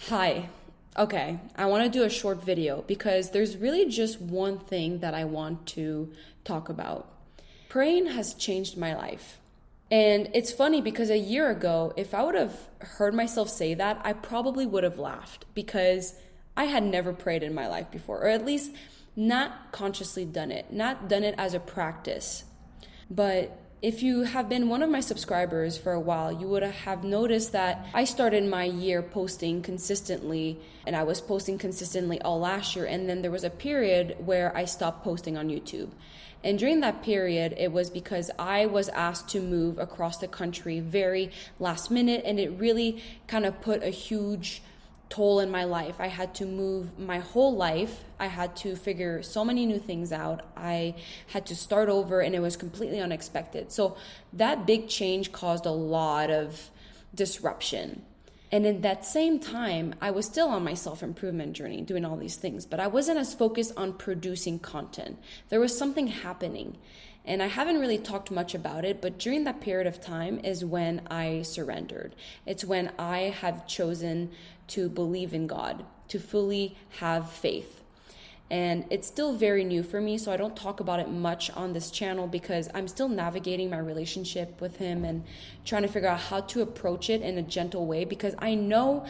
Hi. Okay, I want to do a short video because there's really just one thing that I want to talk about. Praying has changed my life. And it's funny because a year ago, if I would have heard myself say that, I probably would have laughed because I had never prayed in my life before, or at least not consciously done it, not done it as a practice. But if you have been one of my subscribers for a while, you would have noticed that I started my year posting consistently, and I was posting consistently all last year. And then there was a period where I stopped posting on YouTube. And during that period, it was because I was asked to move across the country very last minute, and it really kind of put a huge toll in my life. I had to move my whole life. I had to figure so many new things out. I had to start over, and it was completely unexpected. So that big change caused a lot of disruption. And in that same time, I was still on my self-improvement journey, doing all these things, but I wasn't as focused on producing content. There was something happening. And I haven't really talked much about it, but during that period of time is when I surrendered. It's when I have chosen to believe in God, to fully have faith. And it's still very new for me, so I don't talk about it much on this channel because I'm still navigating my relationship with Him and trying to figure out how to approach it in a gentle way, because I know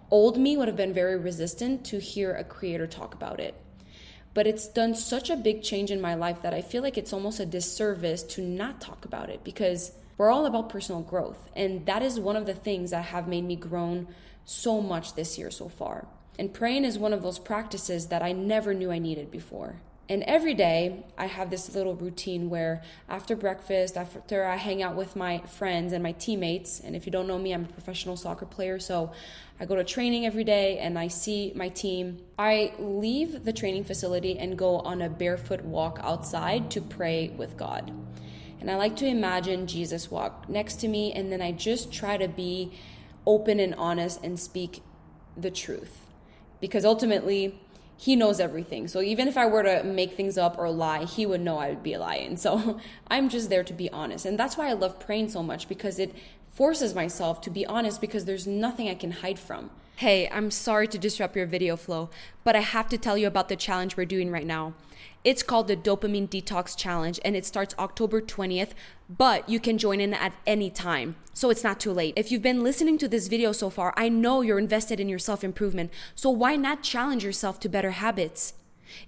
old me would have been very resistant to hear a creator talk about it. But it's done such a big change in my life that I feel like it's almost a disservice to not talk about it, because we're all about personal growth. And that is one of the things that have made me grown so much this year so far. And praying is one of those practices that I never knew I needed before. And every day I have this little routine where after breakfast, after I hang out with my friends and my teammates, and if you don't know me, I'm a professional soccer player, so I go to training every day and I see my team. I leave the training facility and go on a barefoot walk outside to pray with God. And I like to imagine Jesus walk next to me, and then I just try to be open and honest and speak the truth. Because ultimately, He knows everything. So even if I were to make things up or lie, He would know I would be lying. So I'm just there to be honest. And that's why I love praying so much, because it forces myself to be honest, because there's nothing I can hide from. Hey, I'm sorry to disrupt your video flow, but I have to tell you about the challenge we're doing right now. It's called the Dopamine Detox Challenge, and it starts October 20th, but you can join in at any time, so it's not too late. If you've been listening to this video so far, I know you're invested in your self-improvement, so why not challenge yourself to better habits?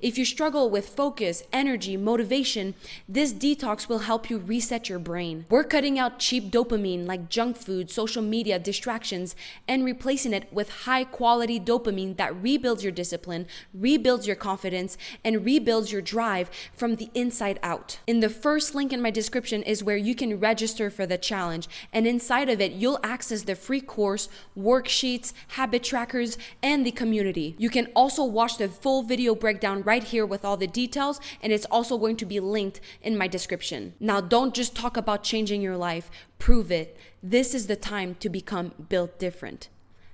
If you struggle with focus, energy, motivation, this detox will help you reset your brain. We're cutting out cheap dopamine like junk food, social media, distractions, and replacing it with high quality dopamine that rebuilds your discipline, rebuilds your confidence, and rebuilds your drive from the inside out. In the first link in my description is where you can register for the challenge, and inside of it, you'll access the free course, worksheets, habit trackers, and the community. You can also watch the full video breakdown right here with all the details, and it's also going to be linked in my description. Now, don't just talk about changing your life, prove it. This is the time to become built different.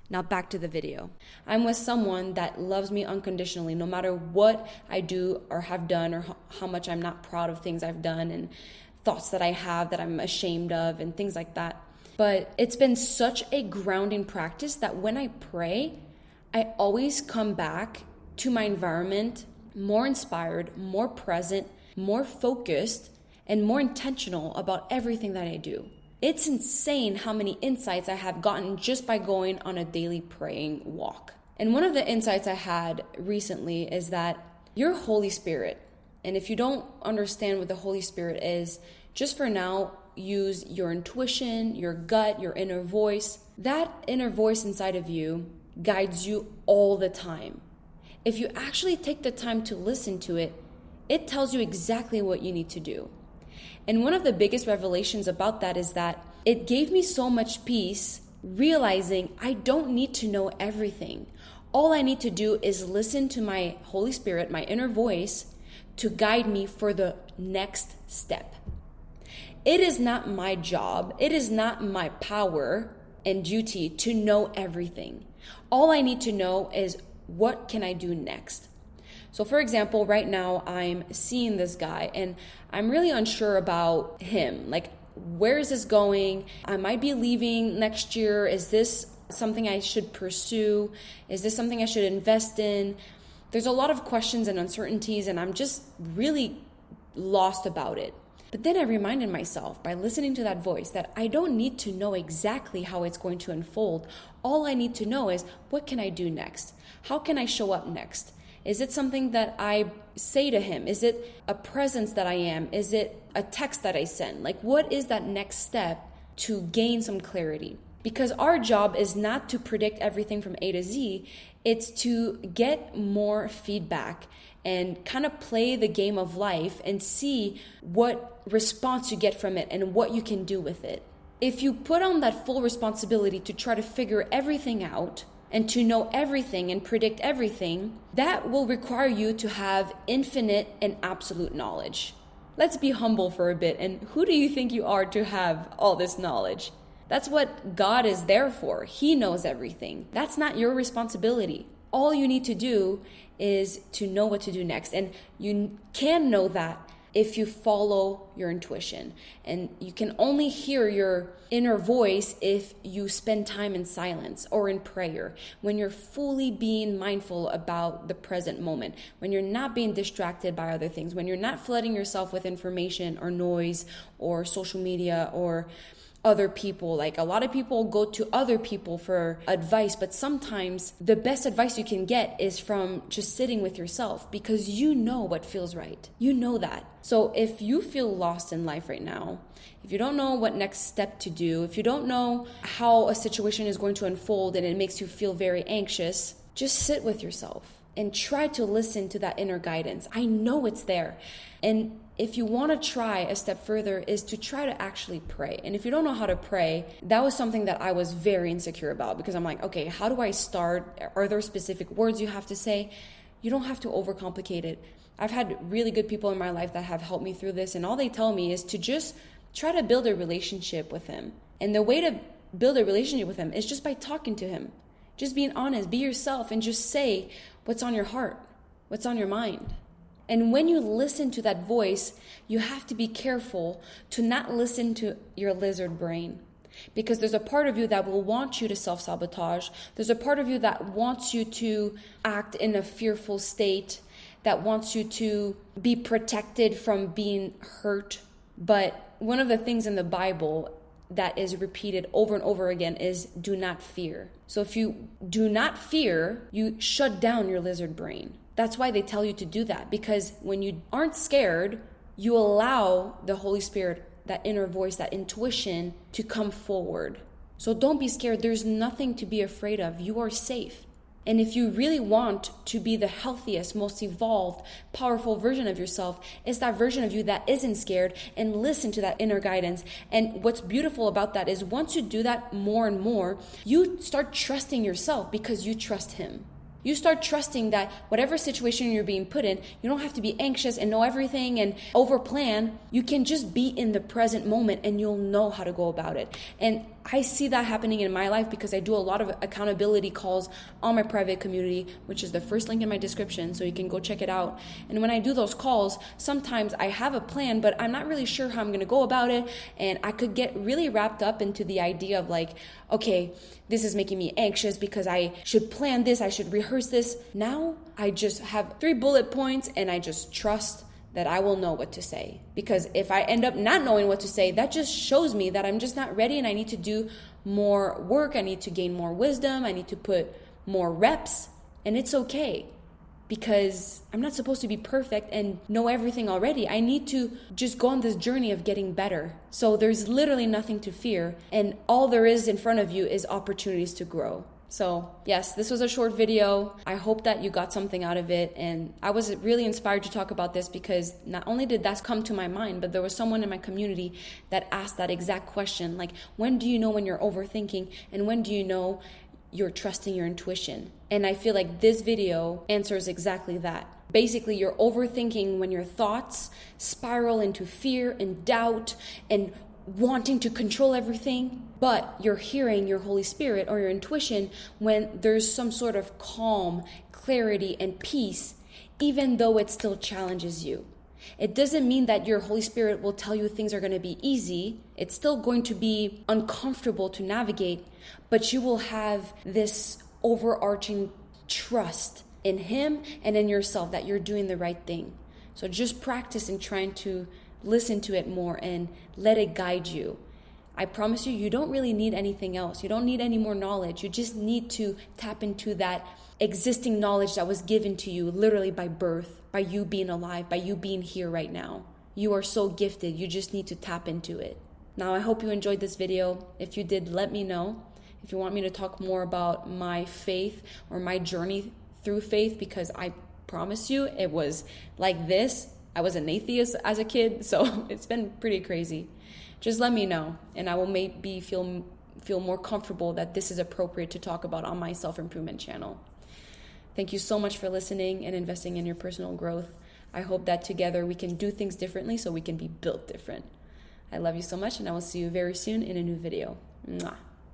Now back to the video. I'm with someone that loves me unconditionally, no matter what I do or have done, or how much I'm not proud of things I've done and thoughts that I have that I'm ashamed of and things like that. But it's been such a grounding practice that when I pray, I always come back to my environment more inspired, more present, more focused, and more intentional about everything that I do. It's insane how many insights I have gotten just by going on a daily praying walk. And one of the insights I had recently is that your Holy Spirit, and if you don't understand what the Holy Spirit is, just for now, use your intuition, your gut, your inner voice. That inner voice inside of you guides you all the time. If you actually take the time to listen to it, it tells you exactly what you need to do. And one of the biggest revelations about that is that it gave me so much peace realizing I don't need to know everything. All I need to do is listen to my Holy Spirit, my inner voice, to guide me for the next step. It is not my job, it is not my power and duty to know everything. All I need to know is, what can I do next? So for example, right now I'm seeing this guy and I'm really unsure about him. Like, where is this going? I might be leaving next year. Is this something I should pursue? Is this something I should invest in? There's a lot of questions and uncertainties, and I'm just really lost about it. But then I reminded myself by listening to that voice that I don't need to know exactly how it's going to unfold. All I need to know is, what can I do next? How can I show up next? Is it something that I say to him? Is it a presence that I am? Is it a text that I send? Like, what is that next step to gain some clarity? Because our job is not to predict everything from A to Z. It's to get more feedback and kind of play the game of life and see what response you get from it and what you can do with it. If you put on that full responsibility to try to figure everything out and to know everything and predict everything, that will require you to have infinite and absolute knowledge. Let's be humble for a bit. And who do you think you are to have all this knowledge? That's what God is there for. He knows everything. That's not your responsibility. All you need to do is to know what to do next. And you can know that if you follow your intuition. And you can only hear your inner voice if you spend time in silence or in prayer, when you're fully being mindful about the present moment, when you're not being distracted by other things, when you're not flooding yourself with information or noise or social media or other people. Like, a lot of people go to other people for advice, but sometimes the best advice you can get is from just sitting with yourself, because you know what feels right. You know that. So if you feel lost in life right now, if you don't know what next step to do, if you don't know how a situation is going to unfold and it makes you feel very anxious, just sit with yourself and try to listen to that inner guidance. I know it's there. And if you want to try a step further, is to try to actually pray. And if you don't know how to pray, that was something that I was very insecure about, because I'm like, okay, how do I start? Are there specific words you have to say? You don't have to overcomplicate it. I've had really good people in my life that have helped me through this, and all they tell me is to just try to build a relationship with him. And the way to build a relationship with him is just by talking to him. Just being honest, be yourself, and just say what's on your heart, what's on your mind. And when you listen to that voice, you have to be careful to not listen to your lizard brain, because there's a part of you that will want you to self-sabotage. There's a part of you that wants you to act in a fearful state, that wants you to be protected from being hurt. But one of the things in the Bible that is repeated over and over again is do not fear. So if you do not fear, you shut down your lizard brain. That's why they tell you to do that, because when you aren't scared, you allow the Holy Spirit, that inner voice, that intuition to come forward. So don't be scared. There's nothing to be afraid of. You are safe. And if you really want to be the healthiest, most evolved, powerful version of yourself, it's that version of you that isn't scared, and listen to that inner guidance. And what's beautiful about that is once you do that more and more, you start trusting yourself because you trust him. You start trusting that whatever situation you're being put in, you don't have to be anxious and know everything and overplan. You can just be in the present moment, and you'll know how to go about it. And I see that happening in my life because I do a lot of accountability calls on my private community, which is the first link in my description, so you can go check it out. And when I do those calls, sometimes I have a plan, but I'm not really sure how I'm going to go about it. And I could get really wrapped up into the idea of like, okay, this is making me anxious because I should plan this, I should rehearse this. Now I just have 3 bullet points, and I just trust that I will know what to say. Because if I end up not knowing what to say, that just shows me that I'm just not ready, and I need to do more work. I need to gain more wisdom. I need to put more reps, and it's okay, because I'm not supposed to be perfect and know everything already. I need to just go on this journey of getting better. So there's literally nothing to fear, and all there is in front of you is opportunities to grow. So yes, this was a short video. I hope that you got something out of it. And I was really inspired to talk about this because not only did that come to my mind, but there was someone in my community that asked that exact question. Like, when do you know when you're overthinking? And when do you know you're trusting your intuition? And I feel like this video answers exactly that. Basically, you're overthinking when your thoughts spiral into fear and doubt and wanting to control everything, but you're hearing your Holy Spirit or your intuition when there's some sort of calm, clarity, and peace, even though it still challenges you. It doesn't mean that your Holy Spirit will tell you things are going to be easy. It's still going to be uncomfortable to navigate, but you will have this overarching trust in Him and in yourself that you're doing the right thing. So just practice in trying to listen to it more and let it guide you. I promise you, you don't really need anything else. You don't need any more knowledge. You just need to tap into that existing knowledge that was given to you literally by birth, by you being alive, by you being here right now. You are so gifted. You just need to tap into it. Now, I hope you enjoyed this video. If you did, let me know. If you want me to talk more about my faith or my journey through faith, because I promise you it was like this. I was an atheist as a kid, so it's been pretty crazy. Just let me know, and I will maybe feel more comfortable that this is appropriate to talk about on my self-improvement channel. Thank you so much for listening and investing in your personal growth. I hope that together we can do things differently so we can be built different. I love you so much, and I will see you very soon in a new video. Mwah.